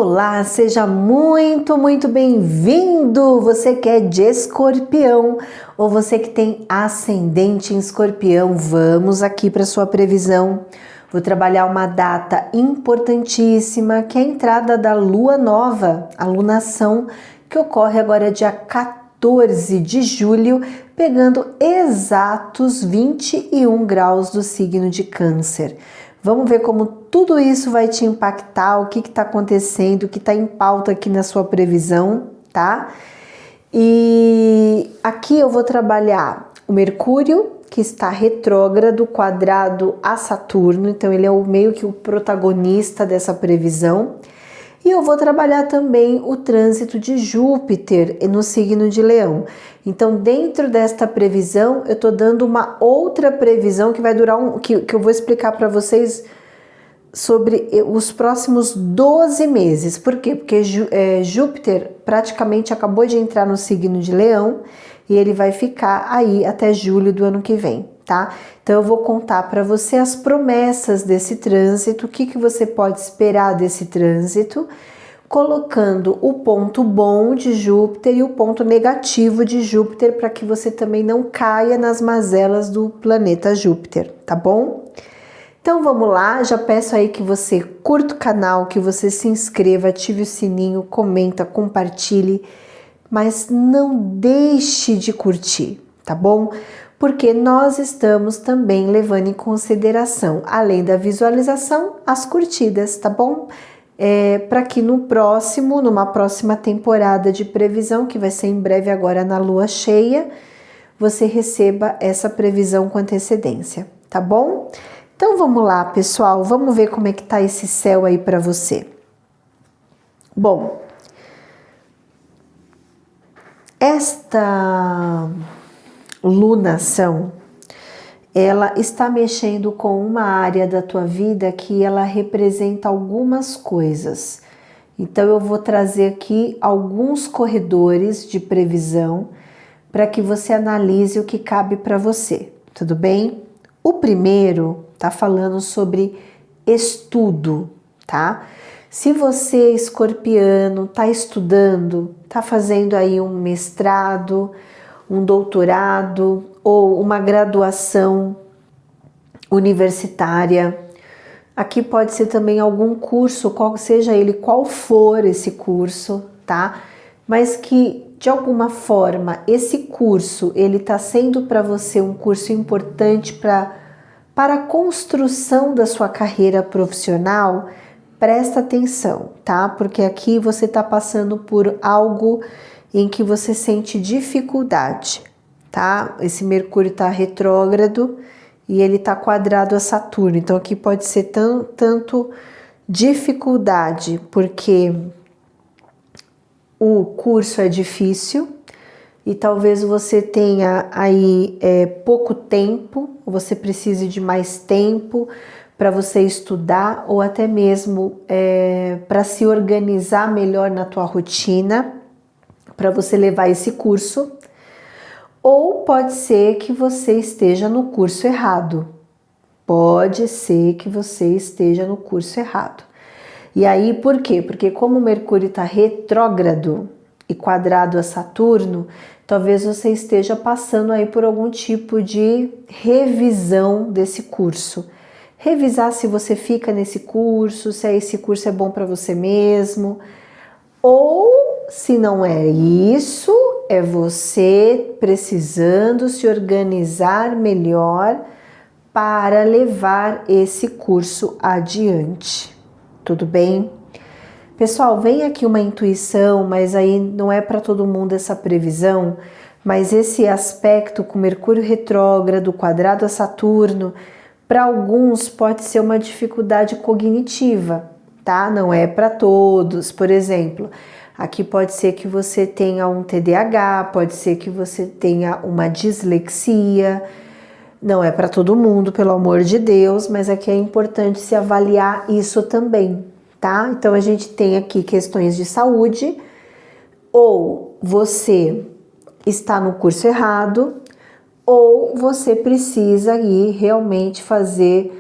Olá, seja muito bem-vindo! Você que é de Escorpião ou você que tem ascendente em Escorpião, vamos aqui para sua previsão. Vou trabalhar uma data importantíssima, que é a entrada da lua nova, a lunação, que ocorre agora dia 14 de julho, pegando exatos 21 graus do signo de Câncer. Vamos ver como tudo isso vai te impactar, o que está acontecendo, o que está em pauta aqui na sua previsão, tá? E aqui eu vou trabalhar o Mercúrio, que está retrógrado, quadrado a Saturno, então ele é meio que o protagonista dessa previsão. E eu vou trabalhar também o trânsito de Júpiter no signo de Leão. Então, dentro desta previsão, eu tô dando uma outra previsão que vai durar que eu vou explicar para vocês sobre os próximos 12 meses. Por quê? Porque Júpiter praticamente acabou de entrar no signo de Leão e ele vai ficar aí até julho do ano que vem, tá? Então eu vou contar para você as promessas desse trânsito, o que você pode esperar desse trânsito, colocando o ponto bom de Júpiter e o ponto negativo de Júpiter, para que você também não caia nas mazelas do planeta Júpiter, tá bom? Então vamos lá, já peço aí que você curta o canal, que você se inscreva, ative o sininho, comenta, compartilhe, mas não deixe de curtir, tá bom? Porque nós estamos também levando em consideração, além da visualização, as curtidas, tá bom? Para que numa próxima temporada de previsão, que vai ser em breve agora na lua cheia, você receba essa previsão com antecedência, tá bom? Então vamos lá, pessoal, vamos ver como é que tá esse céu aí para você. Bom, esta lunação, ela está mexendo com uma área da tua vida que ela representa algumas coisas. Então eu vou trazer aqui alguns corredores de previsão para que você analise o que cabe para você, tudo bem? O primeiro tá falando sobre estudo, tá? Se você, escorpiano, tá estudando, tá fazendo aí um mestrado, um doutorado ou uma graduação universitária. Aqui pode ser também algum curso, qual for esse curso, tá? Mas que de alguma forma esse curso ele está sendo para você um curso importante para a construção da sua carreira profissional. Presta atenção, tá? Porque aqui você está passando por algo em que você sente dificuldade, tá? Esse Mercúrio está retrógrado e ele está quadrado a Saturno. Então aqui pode ser tanto dificuldade, porque o curso é difícil e talvez você tenha aí pouco tempo, você precise de mais tempo para você estudar ou até mesmo para se organizar melhor na tua rotina, para você levar esse curso. Ou pode ser que você esteja no curso errado. Pode ser que você esteja no curso errado. E aí, por quê? Porque como o Mercúrio está retrógrado e quadrado a Saturno, talvez você esteja passando aí por algum tipo de revisão desse curso. Revisar se você fica nesse curso, se esse curso é bom para você mesmo. Ou, se não é isso, é você precisando se organizar melhor para levar esse curso adiante. Tudo bem? Pessoal, vem aqui uma intuição, mas aí não é para todo mundo essa previsão, mas esse aspecto com Mercúrio retrógrado, quadrado a Saturno, para alguns pode ser uma dificuldade cognitiva, tá? Não é para todos. Por exemplo, aqui pode ser que você tenha um TDAH, pode ser que você tenha uma dislexia. Não é para todo mundo, pelo amor de Deus, mas aqui é importante se avaliar isso também, tá? Então a gente tem aqui questões de saúde, ou você está no curso errado, ou você precisa ir realmente fazer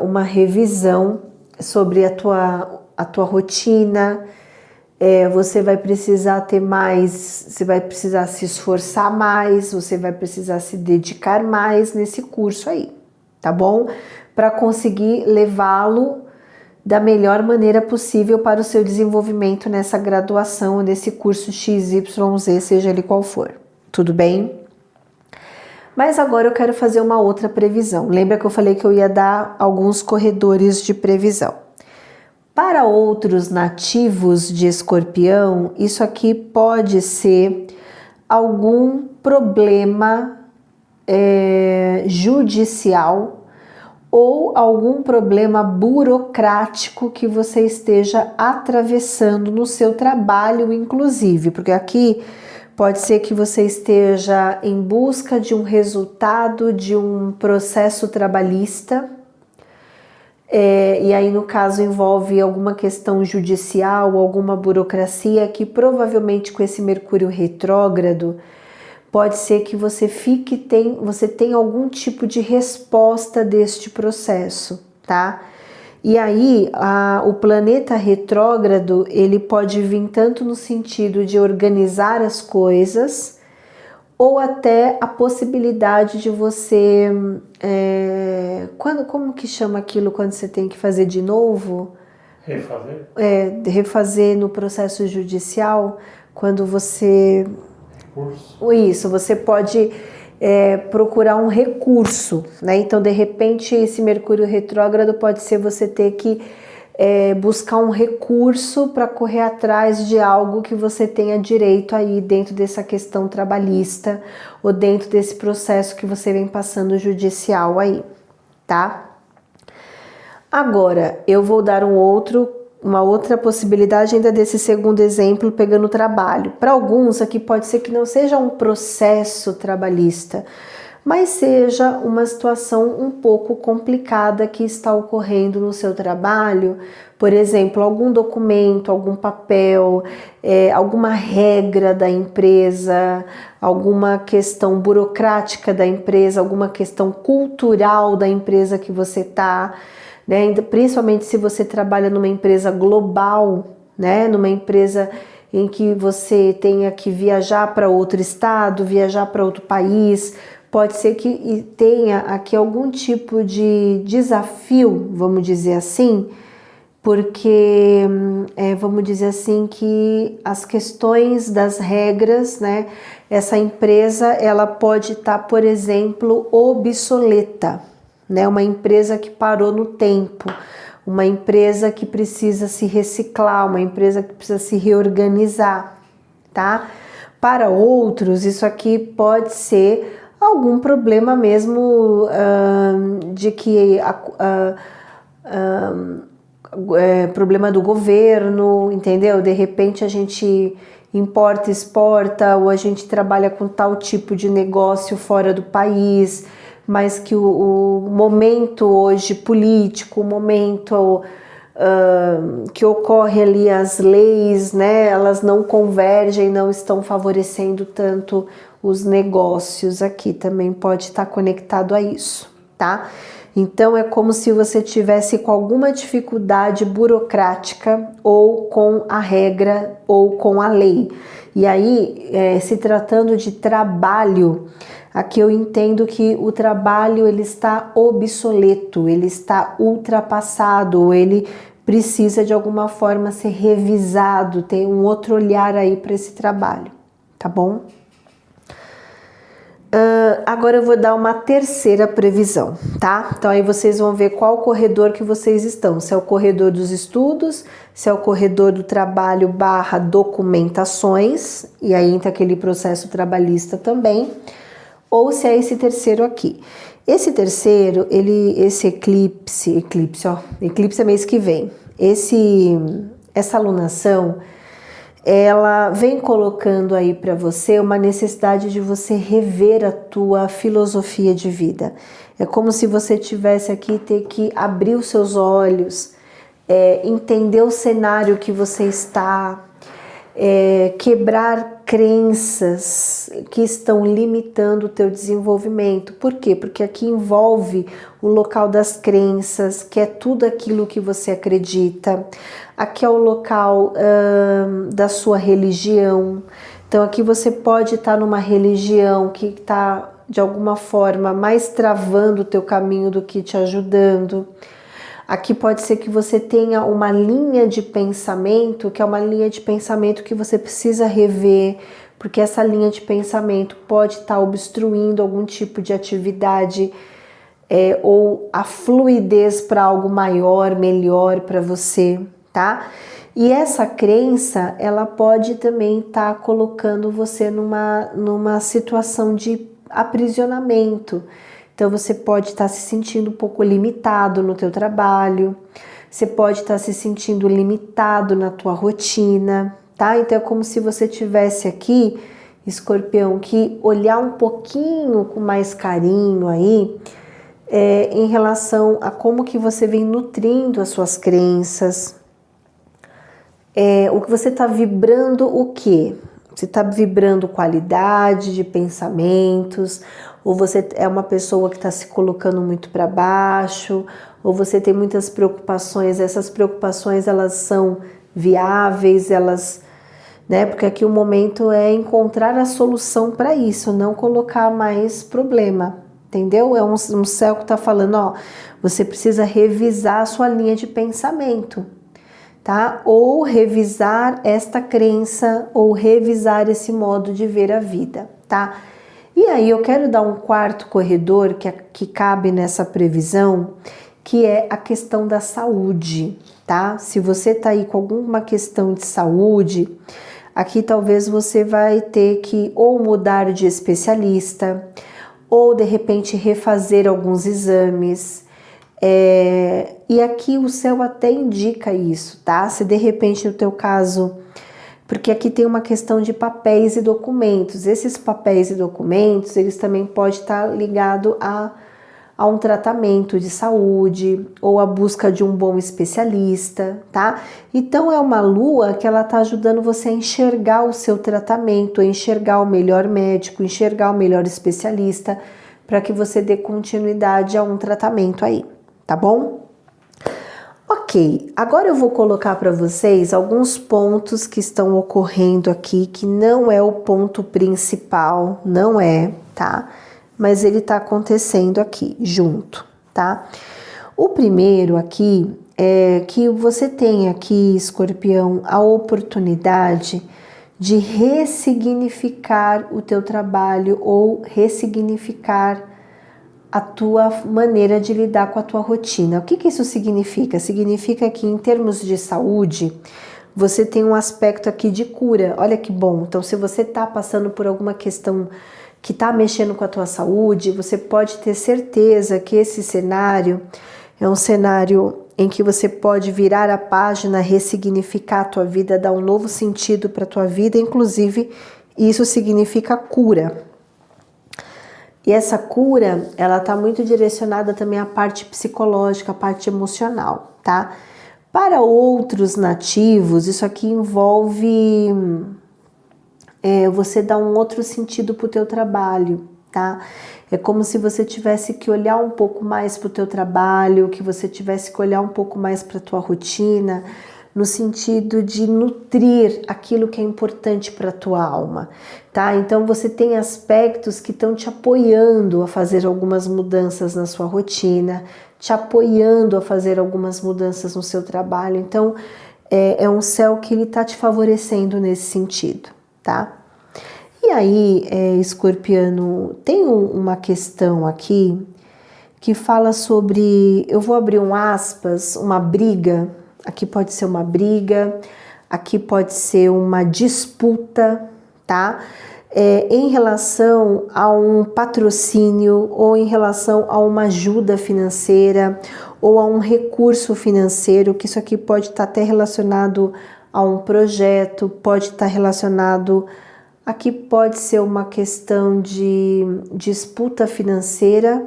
uma revisão sobre a tua rotina, você vai precisar ter mais, você vai precisar se esforçar mais, você vai precisar se dedicar mais nesse curso aí, tá bom? Para conseguir levá-lo da melhor maneira possível para o seu desenvolvimento nessa graduação, nesse curso XYZ, seja ele qual for. Tudo bem? Mas agora eu quero fazer uma outra previsão. Lembra que eu falei que eu ia dar alguns corredores de previsão? Para outros nativos de Escorpião, isso aqui pode ser algum problema judicial ou algum problema burocrático que você esteja atravessando no seu trabalho, inclusive, porque aqui pode ser que você esteja em busca de um resultado de um processo trabalhista, e aí no caso envolve alguma questão judicial, alguma burocracia que provavelmente com esse Mercúrio retrógrado pode ser que você você tenha algum tipo de resposta deste processo, tá? E aí o planeta retrógrado ele pode vir tanto no sentido de organizar as coisas ou até a possibilidade de você como que chama aquilo quando você tem que fazer de novo? Refazer? Refazer no processo judicial, quando você... Recurso. Isso, você pode procurar um recurso, né? Então, de repente, esse Mercúrio retrógrado pode ser você ter que buscar um recurso para correr atrás de algo que você tenha direito aí dentro dessa questão trabalhista ou dentro desse processo que você vem passando judicial aí, tá? Agora, eu vou dar uma outra possibilidade ainda desse segundo exemplo, pegando o trabalho. Para alguns aqui pode ser que não seja um processo trabalhista, mas seja uma situação um pouco complicada que está ocorrendo no seu trabalho. Por exemplo, algum documento, algum papel, alguma regra da empresa, alguma questão burocrática da empresa, alguma questão cultural da empresa que você está, né? Principalmente se você trabalha numa empresa global, né? Numa empresa em que você tenha que viajar para outro estado, viajar para outro país, pode ser que tenha aqui algum tipo de desafio, vamos dizer assim, porque vamos dizer assim que as questões das regras, né? Essa empresa ela pode estar, por exemplo, obsoleta, né? Uma empresa que parou no tempo, uma empresa que precisa se reciclar, uma empresa que precisa se reorganizar, tá? Para outros, isso aqui pode ser algum problema mesmo de que problema do governo, entendeu? De repente a gente importa, exporta, ou a gente trabalha com tal tipo de negócio fora do país, mas que o momento hoje político, o momento que ocorre ali as leis, né, elas não convergem, não estão favorecendo tanto os negócios aqui, também pode estar conectado a isso, tá? Então é como se você tivesse com alguma dificuldade burocrática ou com a regra ou com a lei. E aí, se tratando de trabalho, aqui eu entendo que o trabalho ele está obsoleto, ele está ultrapassado, ele precisa de alguma forma ser revisado, tem um outro olhar aí para esse trabalho, tá bom? Agora eu vou dar uma terceira previsão, tá? Então aí vocês vão ver qual corredor que vocês estão, se é o corredor dos estudos, se é o corredor do trabalho / documentações, e aí entra aquele processo trabalhista também, ou se é esse terceiro aqui. Esse terceiro, esse eclipse é mês que vem. Essa alunação, ela vem colocando aí para você uma necessidade de você rever a tua filosofia de vida. É como se você tivesse aqui ter que abrir os seus olhos, entender o cenário que você está, quebrar crenças que estão limitando o teu desenvolvimento. Por quê? Porque aqui envolve o local das crenças, que é tudo aquilo que você acredita. Aqui é o local da sua religião. Então aqui você pode estar numa religião que está de alguma forma mais travando o teu caminho do que te ajudando. Aqui pode ser que você tenha uma linha de pensamento, que é uma linha de pensamento que você precisa rever, porque essa linha de pensamento pode estar obstruindo algum tipo de atividade ou a fluidez para algo maior, melhor para você, tá? E essa crença, ela pode também estar colocando você numa situação de aprisionamento. Então você pode estar se sentindo um pouco limitado no teu trabalho, você pode estar se sentindo limitado na tua rotina, tá? Então é como se você tivesse aqui, Escorpião, que olhar um pouquinho com mais carinho aí, em relação a como que você vem nutrindo as suas crenças, o que você está vibrando o quê? Você está vibrando qualidade de pensamentos, ou você é uma pessoa que está se colocando muito para baixo, ou você tem muitas preocupações, essas preocupações elas são viáveis, né? Porque aqui o momento é encontrar a solução para isso, não colocar mais problema, entendeu? É um céu que está falando, ó, você precisa revisar a sua linha de pensamento, tá? Ou revisar esta crença, ou revisar esse modo de ver a vida, tá? E aí eu quero dar um quarto corredor que cabe nessa previsão, que é a questão da saúde, tá? Se você tá aí com alguma questão de saúde, aqui talvez você vai ter que ou mudar de especialista, ou de repente refazer alguns exames. E aqui o céu até indica isso, tá? Se de repente no teu caso, porque aqui tem uma questão de papéis e documentos. Esses papéis e documentos, eles também podem estar ligados a um tratamento de saúde ou a busca de um bom especialista, tá? Então é uma lua que ela tá ajudando você a enxergar o seu tratamento, a enxergar o melhor médico, enxergar o melhor especialista, para que você dê continuidade a um tratamento aí, tá bom? Ok, agora eu vou colocar para vocês alguns pontos que estão ocorrendo aqui, que não é o ponto principal, não é, tá? Mas ele tá acontecendo aqui, junto, tá? O primeiro aqui é que você tem aqui, Escorpião, a oportunidade de ressignificar o teu trabalho ou ressignificar a tua maneira de lidar com a tua rotina. O que que isso significa? Significa que em termos de saúde, você tem um aspecto aqui de cura. Olha que bom. Então, se você está passando por alguma questão que está mexendo com a tua saúde, você pode ter certeza que esse cenário é um cenário em que você pode virar a página, ressignificar a tua vida, dar um novo sentido para a tua vida, inclusive isso significa cura. E essa cura, ela tá muito direcionada também à parte psicológica, à parte emocional, tá? Para outros nativos, isso aqui envolve você dar um outro sentido pro teu trabalho, tá? É como se você tivesse que olhar um pouco mais pro teu trabalho, que você tivesse que olhar um pouco mais pra tua rotina, no sentido de nutrir aquilo que é importante para a tua alma, tá? Então você tem aspectos que estão te apoiando a fazer algumas mudanças na sua rotina, te apoiando a fazer algumas mudanças no seu trabalho. Então é um céu que ele está te favorecendo nesse sentido, tá? E aí, Escorpiano, tem uma questão aqui que fala sobre, eu vou abrir um aspas, uma briga. Aqui pode ser uma briga, aqui pode ser uma disputa, tá? Em relação a um patrocínio ou em relação a uma ajuda financeira ou a um recurso financeiro, que isso aqui pode estar até relacionado a um projeto, pode estar relacionado... Aqui pode ser uma questão de disputa financeira,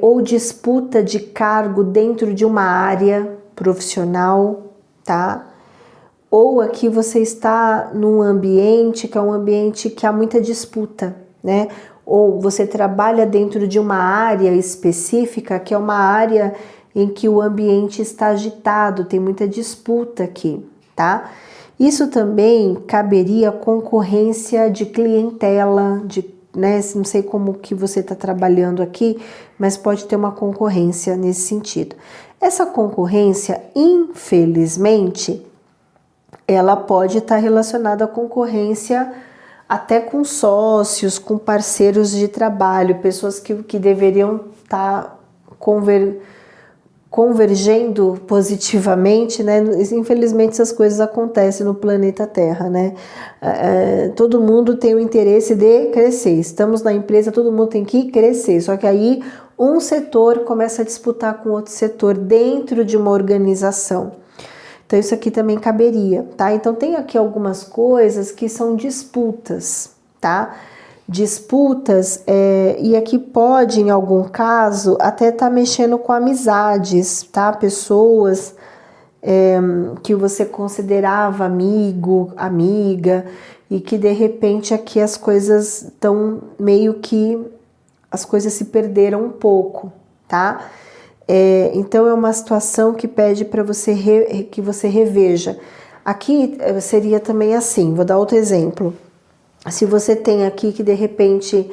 ou disputa de cargo dentro de uma área profissional, tá? ou aqui você está num ambiente que é um ambiente que há muita disputa, né? Ou você trabalha dentro de uma área específica que é uma área em que o ambiente está agitado, tem muita disputa aqui, tá? Isso também caberia concorrência de clientela, né? Não sei como que você está trabalhando aqui, mas pode ter uma concorrência nesse sentido. Essa concorrência, infelizmente, ela pode estar relacionada à concorrência até com sócios, com parceiros de trabalho, pessoas que deveriam estar convergendo positivamente, né? Infelizmente essas coisas acontecem no planeta Terra, né? Todo mundo tem o interesse de crescer. Estamos na empresa, todo mundo tem que crescer. Só que aí um setor começa a disputar com outro setor dentro de uma organização. Então isso aqui também caberia, tá? Então tem aqui algumas coisas que são disputas, tá? Disputas, e aqui pode, em algum caso, até estar mexendo com amizades, tá? Pessoas que você considerava amigo, amiga, e que de repente aqui as coisas estão meio que, as coisas se perderam um pouco, tá? Então é uma situação que pede para você que você reveja. Aqui seria também assim, vou dar outro exemplo. Se você tem aqui que de repente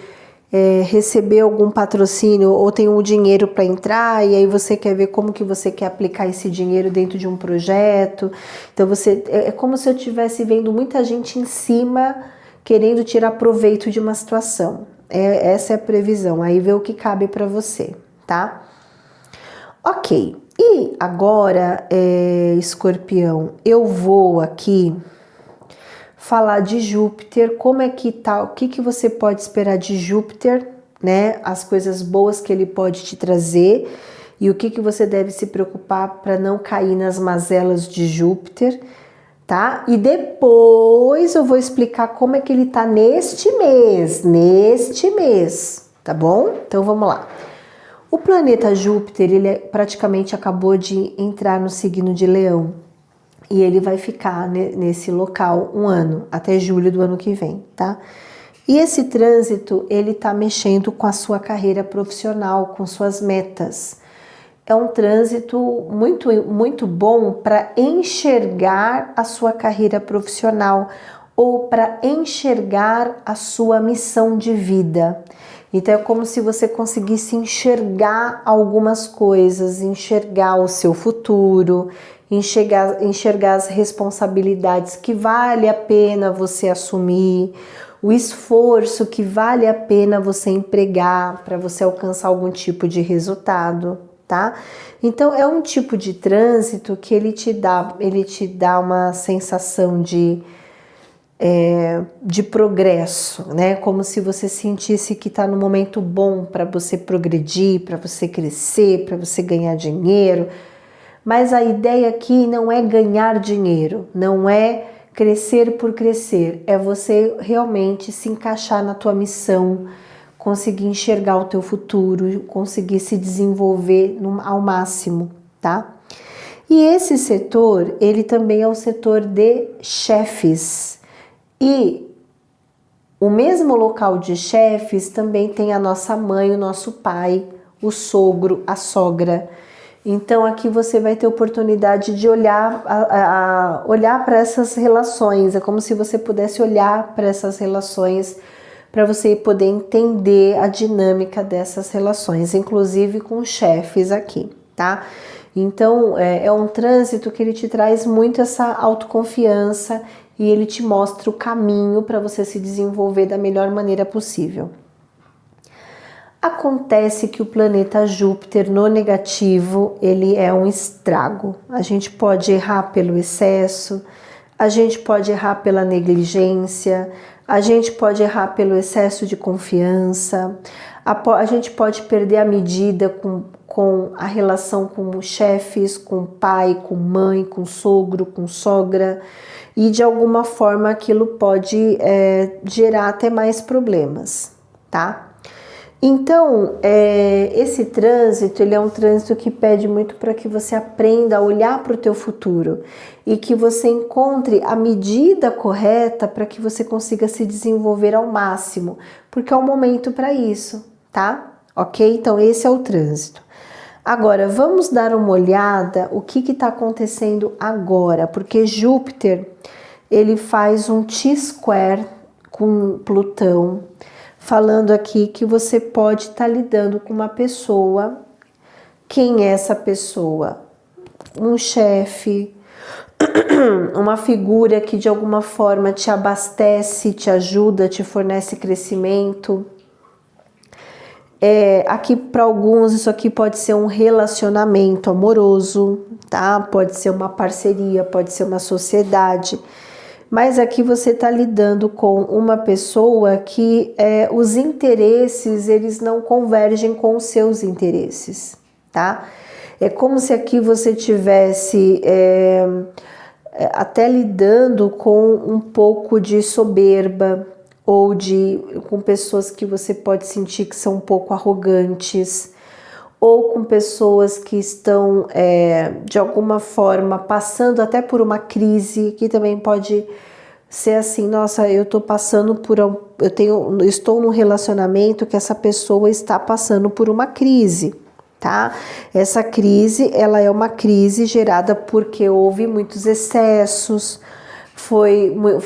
recebeu algum patrocínio ou tem um dinheiro para entrar e aí você quer ver como que você quer aplicar esse dinheiro dentro de um projeto. Então é como se eu estivesse vendo muita gente em cima querendo tirar proveito de uma situação. Essa é a previsão. Aí vê o que cabe para você, tá? Ok, e agora, Escorpião, eu vou aqui falar de Júpiter, como é que tá, o que você pode esperar de Júpiter, né? As coisas boas que ele pode te trazer e o que você deve se preocupar para não cair nas mazelas de Júpiter, tá? E depois eu vou explicar como é que ele tá neste mês, tá bom? Então vamos lá. O planeta Júpiter, ele praticamente acabou de entrar no signo de Leão e ele vai ficar nesse local um ano, até julho do ano que vem, tá? E esse trânsito, ele tá mexendo com a sua carreira profissional, com suas metas. É um trânsito muito, muito bom para enxergar a sua carreira profissional ou para enxergar a sua missão de vida. Então é como se você conseguisse enxergar algumas coisas, enxergar o seu futuro, enxergar as responsabilidades que vale a pena você assumir, o esforço que vale a pena você empregar para você alcançar algum tipo de resultado, tá? Então é um tipo de trânsito que ele te dá uma sensação de progresso, né? Como se você sentisse que está no momento bom para você progredir, para você crescer, para você ganhar dinheiro. Mas a ideia aqui não é ganhar dinheiro, não é crescer por crescer, é você realmente se encaixar na tua missão, conseguir enxergar o teu futuro, conseguir se desenvolver ao máximo, tá? E esse setor, ele também é o setor de chefes. E o mesmo local de chefes também tem a nossa mãe, o nosso pai, o sogro, a sogra. Então aqui você vai ter oportunidade de olhar para essas relações. É como se você pudesse olhar para essas relações para você poder entender a dinâmica dessas relações, inclusive com chefes aqui, tá? Então é um trânsito que ele te traz muito essa autoconfiança e ele te mostra o caminho para você se desenvolver da melhor maneira possível. Acontece que o planeta Júpiter no negativo, ele é um estrago. A gente pode errar pelo excesso, a gente pode errar pela negligência, a gente pode errar pelo excesso de confiança, a gente pode perder a medida com a relação com os chefes, com o pai, com mãe, com sogro, com sogra, e de alguma forma aquilo pode gerar até mais problemas, tá? Então, esse trânsito, ele é um trânsito que pede muito para que você aprenda a olhar para o teu futuro e que você encontre a medida correta para que você consiga se desenvolver ao máximo, porque é o momento para isso, tá? Ok? Então, esse é o trânsito. Agora, vamos dar uma olhada o que está acontecendo agora, porque Júpiter, ele faz um T-square com Plutão, falando aqui que você pode estar lidando com uma pessoa. Quem é essa pessoa? Um chefe, uma figura que de alguma forma te abastece, te ajuda, te fornece crescimento. Aqui para alguns isso aqui pode ser um relacionamento amoroso, tá? Pode ser uma parceria, pode ser uma sociedade. Mas aqui você está lidando com uma pessoa que os interesses, eles não convergem com os seus interesses, tá? É como se aqui você tivesse até lidando com um pouco de soberba ou com pessoas que você pode sentir que são um pouco arrogantes, ou com pessoas que estão, de alguma forma, passando até por uma crise, que também pode ser assim, nossa, eu estou passando estou num relacionamento que essa pessoa está passando por uma crise, tá? Essa crise, ela é uma crise gerada porque houve muitos excessos,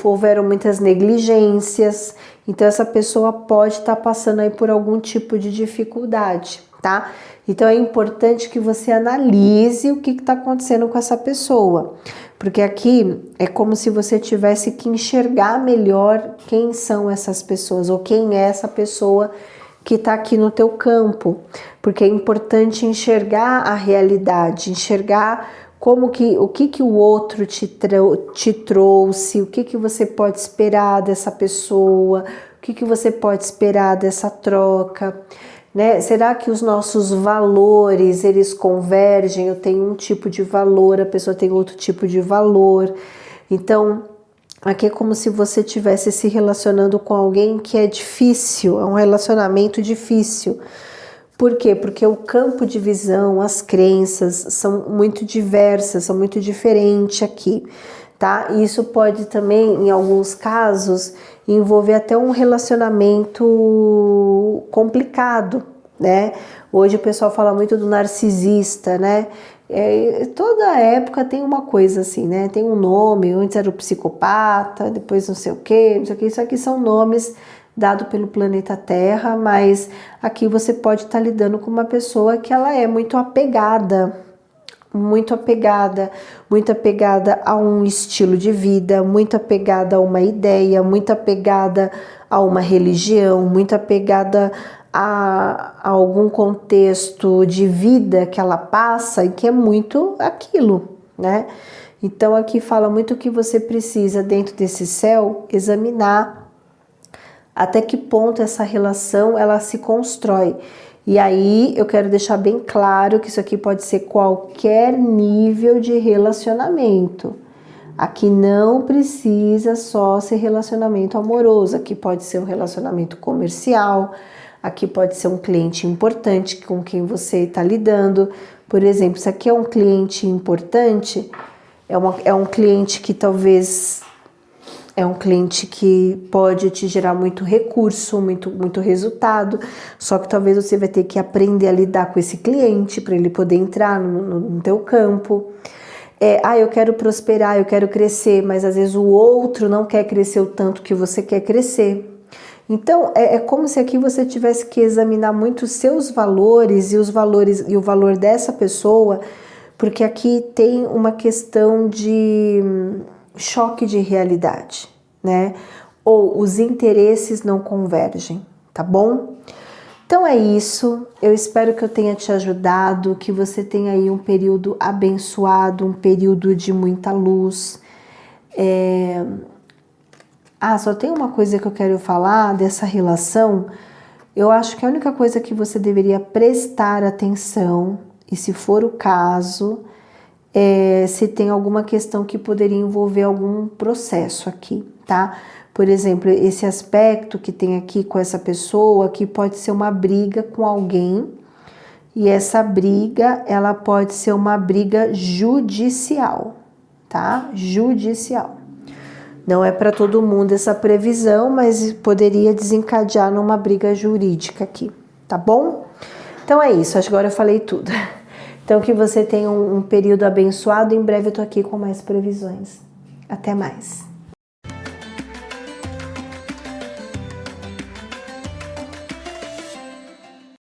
houveram muitas negligências, então essa pessoa pode estar passando aí por algum tipo de dificuldade, tá? Então é importante que você analise o que está acontecendo com essa pessoa, porque aqui é como se você tivesse que enxergar melhor quem são essas pessoas ou quem é essa pessoa que está aqui no teu campo, porque é importante enxergar a realidade, enxergar o que o outro te trouxe, o que você pode esperar dessa pessoa, o que você pode esperar dessa troca. Né? Será que os nossos valores, eles convergem? Eu tenho um tipo de valor, a pessoa tem outro tipo de valor. Então, aqui é como se você estivesse se relacionando com alguém que é difícil, é um relacionamento difícil. Por quê? Porque o campo de visão, as crenças são muito diversas, são muito diferentes aqui, tá? E isso pode também, em alguns casos, envolver até um relacionamento complicado, né? Hoje o pessoal fala muito do narcisista, né? Toda época tem uma coisa assim, né? Tem um nome, antes era o psicopata, depois não sei o quê, isso aqui são nomes dado pelo planeta Terra, mas aqui você pode estar lidando com uma pessoa que ela é muito apegada a um estilo de vida, muito apegada a uma ideia, muito apegada a uma religião, muito apegada a algum contexto de vida que ela passa e que é muito aquilo, né? Então aqui fala muito que você precisa, dentro desse céu, examinar até que ponto essa relação ela se constrói. E aí eu quero deixar bem claro que isso aqui pode ser qualquer nível de relacionamento. Aqui não precisa só ser relacionamento amoroso, aqui pode ser um relacionamento comercial, aqui pode ser um cliente importante com quem você está lidando. Por exemplo, se aqui é um cliente importante, é um cliente que talvez... É um cliente que pode te gerar muito recurso, muito resultado, só que talvez você vai ter que aprender a lidar com esse cliente para ele poder entrar no teu campo. Eu quero prosperar, eu quero crescer, mas às vezes o outro não quer crescer o tanto que você quer crescer. Então, é como se aqui você tivesse que examinar muito os seus valores e o valor dessa pessoa, porque aqui tem uma questão de choque de realidade, né? Ou os interesses não convergem, tá bom? Então é isso, eu espero que eu tenha te ajudado, que você tenha aí um período abençoado, um período de muita luz. Só tem uma coisa que eu quero falar dessa relação. Eu acho que a única coisa que você deveria prestar atenção, e se for o caso, se tem alguma questão que poderia envolver algum processo aqui, tá? Por exemplo, esse aspecto que tem aqui com essa pessoa, que pode ser uma briga com alguém, e essa briga, ela pode ser uma briga judicial, tá? Judicial. Não é para todo mundo essa previsão, mas poderia desencadear numa briga jurídica aqui, tá bom? Então é isso, acho que agora eu falei tudo. Então que você tenha um período abençoado, em breve eu tô aqui com mais previsões. Até mais.